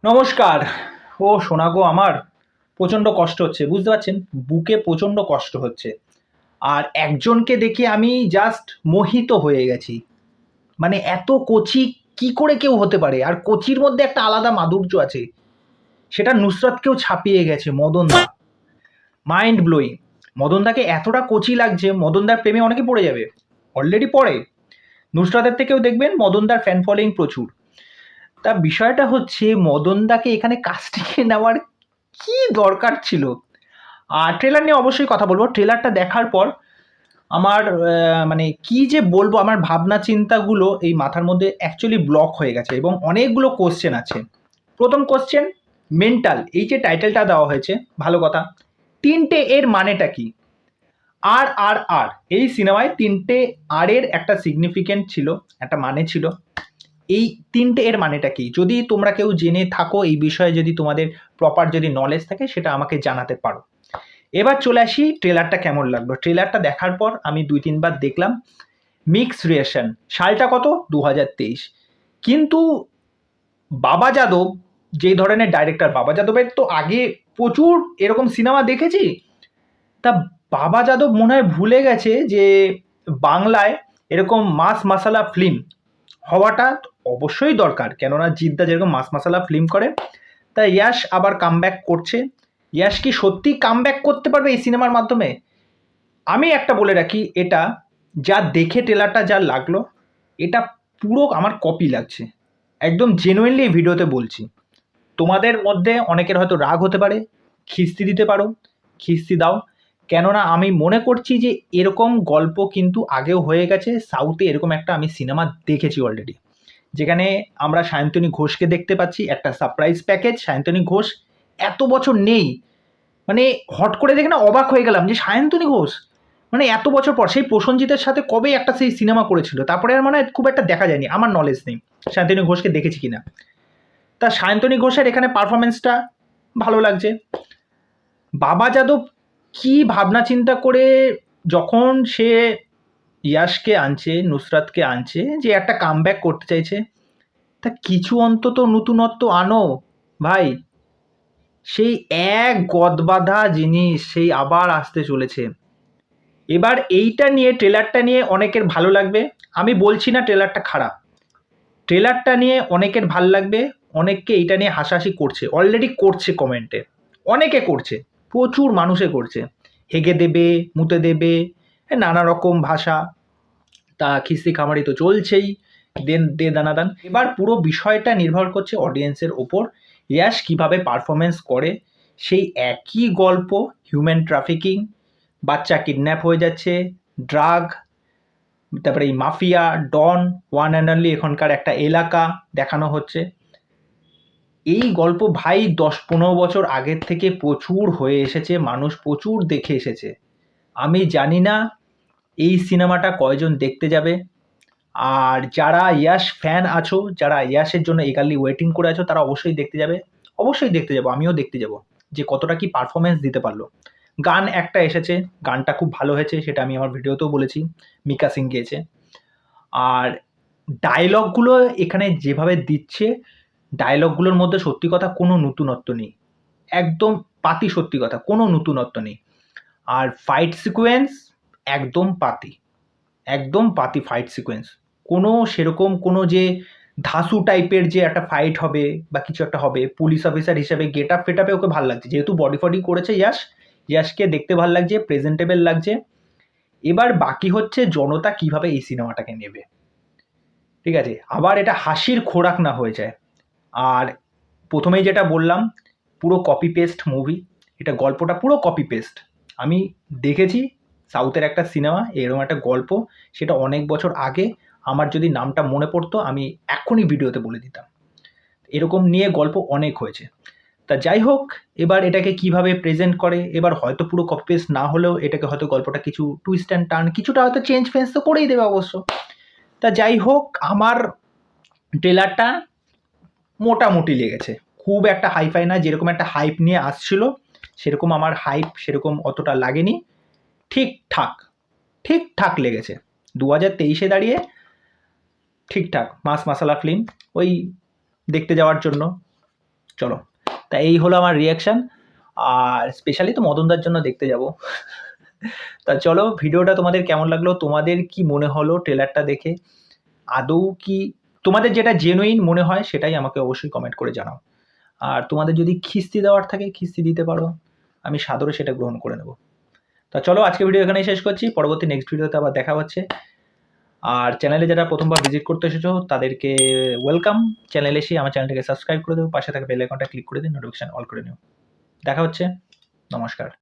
নমস্কার। ও শোনা গো, আমার প্রচণ্ড কষ্ট হচ্ছে, বুঝতে পারছেন? বুকে প্রচণ্ড কষ্ট হচ্ছে। আর একজনকে দেখে আমি জাস্ট মোহিত হয়ে গেছি। মানে এত কচি কি করে কেউ হতে পারে? আর কচির মধ্যে একটা আলাদা মাধুর্য আছে। সেটা নুসরাতকেও ছাপিয়ে গেছে মদন দা। Mind blowing. মদন দাকে এতটা কচি লাগছে, মদন দার প্রেমে অনেকে পড়ে যাবে। অলরেডি পড়ে। নুসরাতের থেকেও দেখবেন মদন দার ফ্যান ফলোয়িং প্রচুর। তা বিষয়টা হচ্ছে মদন দাকে এখানে কাস্টিংয়ে নেওয়ার কি দরকার ছিল? আর ট্রেলার নিয়ে অবশ্যই কথা বলবো। ট্রেলারটা দেখার পর আমার মানে কি যে বলবো, আমার ভাবনা চিন্তাগুলো এই মাথার মধ্যে অ্যাকচুয়ালি ব্লক হয়ে গেছে এবং অনেকগুলো কোশ্চেন আছে। প্রথম কোশ্চেন, মেন্টাল। এই যে টাইটেলটা দেওয়া হয়েছে, ভালো কথা। তিনটে এর মানেটা কি? আর আর আর এই সিনেমায় তিনটে আর এর একটা সিগনিফিকেন্ট ছিল, একটা মানে ছিল। এই তিনটে এর মানেটা কি? যদি তোমরা কেউ জেনে থাকো এই বিষয়ে, যদি তোমাদের প্রপার যদি নলেজ থাকে, সেটা আমাকে জানাতে পারো। এবার চলে আসি ট্রেলারটা কেমন লাগলো। ট্রেলারটা দেখার পর আমি ২-৩ বার দেখলাম। Mix reaction. সালটা কত? ২০২৩। কিন্তু বাবা যাদব, যে ধরনের ডাইরেক্টর, বাবা যাদবের তো আগে প্রচুর এরকম সিনেমা দেখেছি। তা বাবা যাদব মনে হয় ভুলে গেছে যে বাংলায় এরকম মাস মাসালা ফিল্ম হওয়াটা অবশ্যই দরকার। কেননা জিদ্দা যেরকম মাস মাসালা ফিল্ম করে, তা ইয়াশ আবার কামব্যাক করছে। ইয়াশ কি সত্যি কামব্যাক করতে পারবে এই সিনেমার মাধ্যমে? আমি একটা বলে রাখি, এটা যা দেখে ট্রেলারটা যা লাগলো, এটা পুরো আমার কপি লাগছে। একদম জেনুইনলি এই ভিডিওতে বলছি। তোমাদের মধ্যে অনেকের হয়তো রাগ হতে পারে, খিস্তি দিতে পারো, খিস্তি দাও। কেননা আমি মনে করছি যে এরকম গল্প কিন্তু আগেও হয়ে গেছে। সাউথে এরকম একটা আমি সিনেমা দেখেছি অলরেডি, যেখানে আমরা সায়ন্তনী ঘোষকে দেখতে পাচ্ছি। একটা সারপ্রাইজ প্যাকেজ, সায়ন্তনী ঘোষ এত বছর নেই। মানে হট করে দেখে না অবাক হয়ে গেলাম যে সায়ন্তনী ঘোষ মানে এত বছর পর, সেই প্রসেনজিতের সাথে কবে একটা সেই সিনেমা করেছিল, তারপরে আর মানে খুব একটা দেখা যায়নি। আমার নলেজ নেই সায়ন্তনী ঘোষকে দেখেছি কিনা। তা সায়ন্তনী ঘোষের এখানে পারফরমেন্সটা ভালো লাগছে। বাবা যাদব কি ভাবনা চিন্তা করে যখন সে ইয়াশকে আনছে, নুসরাতকে আনছে, যে একটা কামব্যাক করতে চাইছে, তা কিছু অন্তত নতুনত্ব আনো ভাই। সেই এক গদবাঁধা জিনিস সেই আবার আসতে চলেছে। এবার এইটা নিয়ে, ট্রেলারটা নিয়ে অনেকের ভালো লাগবে। আমি বলছি না ট্রেলারটা খারাপ। ট্রেলারটা নিয়ে অনেকের ভাল লাগবে, অনেককে এইটা নিয়ে হাসাহাসি করছে, অলরেডি করছে কমেন্টে। অনেকে করছে, প্রচুর মানুষে করছে। হেগে দেবে, মুতে দেবে, নানা রকম ভাষা। তা খিস্তি খামারি তো চলছেই, দেন দে দানাদান। এবার পুরো বিষয়টা নির্ভর করছে অডিয়েন্সের ওপর। ইয়াশ কিভাবে পারফরমেন্স করে। সেই একই গল্প, হিউম্যান ট্রাফিকিং, বাচ্চা কিডন্যাপ হয়ে যাচ্ছে, ড্রাগ, তারপরে এই mafia, don, one and only এখনকার একটা এলাকা দেখানো হচ্ছে। এই গল্প ভাই ১০-১৫ বছর আগের থেকে প্রচুর হয়ে এসেছে, মানুষ প্রচুর দেখে এসেছে। আমি জানি না এই সিনেমাটা কয়জন দেখতে যাবে। আর যারা ইয়াশ ফ্যান আছো, যারা ইয়াশের জন্য এগারলি ওয়েটিং করে আছো, তারা অবশ্যই দেখতে যাবে। অবশ্যই দেখতে যাবো, আমিও দেখতে যাব যে কতটা কি পারফরমেন্স দিতে পারলো। গান একটা এসেছে, গানটা খুব ভালো হয়েছে, সেটা আমি আমার ভিডিওতেও বলেছি। মিকা সিং গেয়েছে। আর ডায়লগগুলো এখানে যেভাবে দিচ্ছে, ডায়লগগুলোর মধ্যে সত্যি কথা কোনো নতুনত্ব নেই। একদম পাতি সত্যি কথা, কোনো নতুনত্ব নেই। আর ফাইট সিকোয়েন্স একদম পাতি, একদম পাতি ফাইট সিকোয়েন্স। কোনো সেরকম কোনো যে ধাসু টাইপের যে একটা ফাইট হবে বা কিছু একটা হবে, পুলিশ অফিসার হিসেবে গেট আপ ফেট আপে ওকে ভালো লাগছে, যেহেতু বডি ফডি করেছে ইয়াশ। ইয়াশকে দেখতে ভালো লাগছে, প্রেজেন্টেবল লাগছে। এবার বাকি হচ্ছে জনতা কিভাবে এই সিনেমাটাকে নেবে। ঠিক আছে, আবার এটা হাসির খোরাক না হয়ে যায়। আর প্রথমেই যেটা বললাম, পুরো কপি পেস্ট মুভি। এটা গল্পটা পুরো কপি পেস্ট। আমি দেখেছি সাউথের একটা সিনেমা, এরকম একটা গল্প, সেটা অনেক বছর আগে। আমার যদি নামটা মনে পড়তো আমি এখনই ভিডিওতে বলে দিতাম। এরকম নিয়ে গল্প অনেক হয়েছে। তা যাই হোক, এবার এটাকে কিভাবে প্রেজেন্ট করে, এবার হয়তো পুরো কপি পেস্ট না হলেও এটাকে হয়তো গল্পটা কিছু টুইস্ট অ্যান্ড টার্ন, কিছুটা হয়তো চেঞ্জ ফেঞ্জ তো করেই দেবে অবশ্য। তা যাই হোক, আমার ট্রেলারটা মোটামুটি লেগেছে। খুব একটা হাইফাই না, যেরকম একটা হাইপ নিয়ে আসছিল সেরকম আমার হাইপ সেরকম অতটা লাগেনি। ঠিকঠাক, ঠিকঠাক লেগেছে। ২০২৩-এ দাঁড়িয়ে ঠিকঠাক মাস মাসালা ফিল্ম, ওই দেখতে যাওয়ার জন্য চলো, তা এই হলো আমার রিয়াকশান। আর স্পেশালি তো মদনদার জন্য দেখতে যাব। তা চলো, ভিডিওটা তোমাদের কেমন লাগলো, তোমাদের কি মনে হলো ট্রেলারটা দেখে, আদৌ কি তোমাদের যেটা জেনুইন মনে হয় সেটাই আমাকে অবশ্যই কমেন্ট করে জানাও। আর তোমাদের যদি খিস্তি দেওয়ার থাকে খিস্তি দিতে পারো, আমি সাদরে সেটা গ্রহণ করে নেব। তা চলো, আজকে ভিডিও এখানেই শেষ করছি, পরবর্তী নেক্সট ভিডিওতে আবার দেখা হচ্ছে। আর চ্যানেলে যারা প্রথমবার ভিজিট করতে এসেছো তাদেরকে ওয়েলকাম। চ্যানেলে এসে আমার চ্যানেলটাকে সাবস্ক্রাইব করে দেবো, পাশে থাকা বেল আইকনটা ক্লিক করে দিন, নোটিফিকেশন অল করে নিও। দেখা হচ্ছে, নমস্কার।